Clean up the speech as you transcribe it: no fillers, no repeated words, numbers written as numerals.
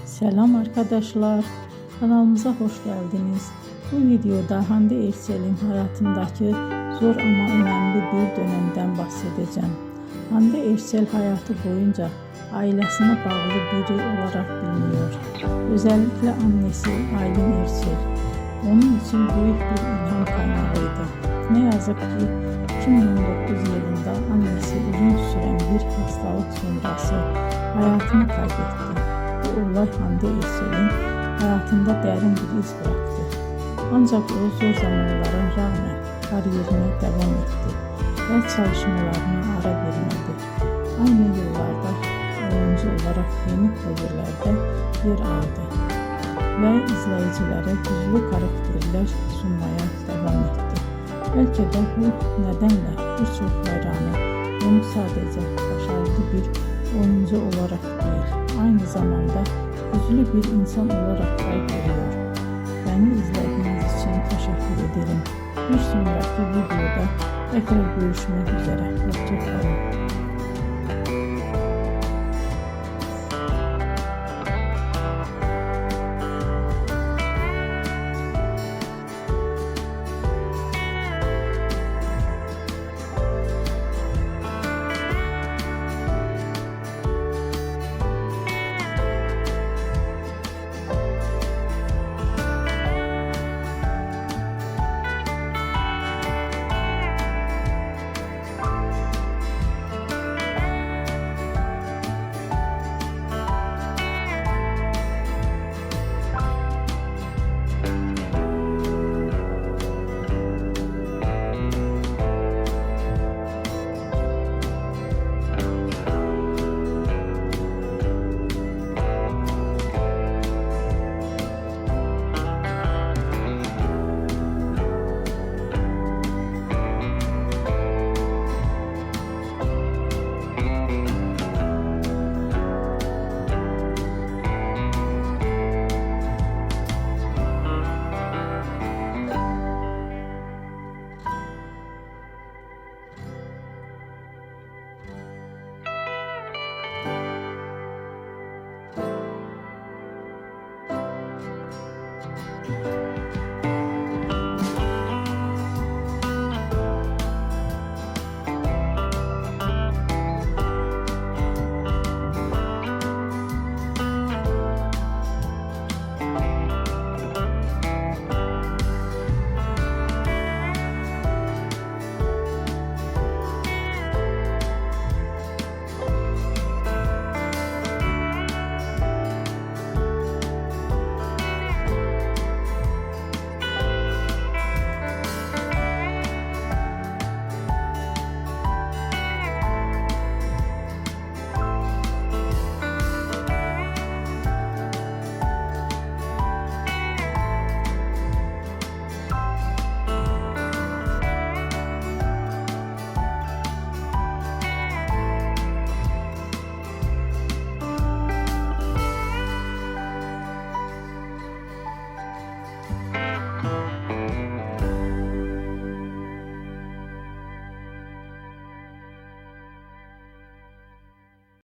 Selam arkadaşlar, kanalımıza hoş geldiniz. Bu videoda Hande Erçel'in hayatındaki zor ama önemli bir dönemden bahsedeceğim. Hande Erçel hayatı boyunca ailesine bağlı biri olarak biliniyor. Özellikle annesi Aylin Erçel onun için büyük bir ilham kaynağıydı. Ne yazık ki 2019 yılında annesi uzun süren bir hastalık sonrası hayatını kaybetti. Bu olay Hande Erçel'in hayatında derin bir iz bıraktı. Ancak o zor zamanlara rağmen kariyerine devam etti ve çalışmalarına ara vermedi. Aynı yıllarda oyuncu olarak yeni projelerde yer aldı ve izleyicilere güçlü karakterler sunmaya devam etti. Belki de bu nedenle birçok hayranı onu sadece başarılı bir oyuncu olarak değil, aynı zamanda güçlü bir insan olarak da görüyor. Beni izlediğiniz için teşekkür ederim. Bir sonraki videoda tekrar görüşmek üzere. Hoşça kalın.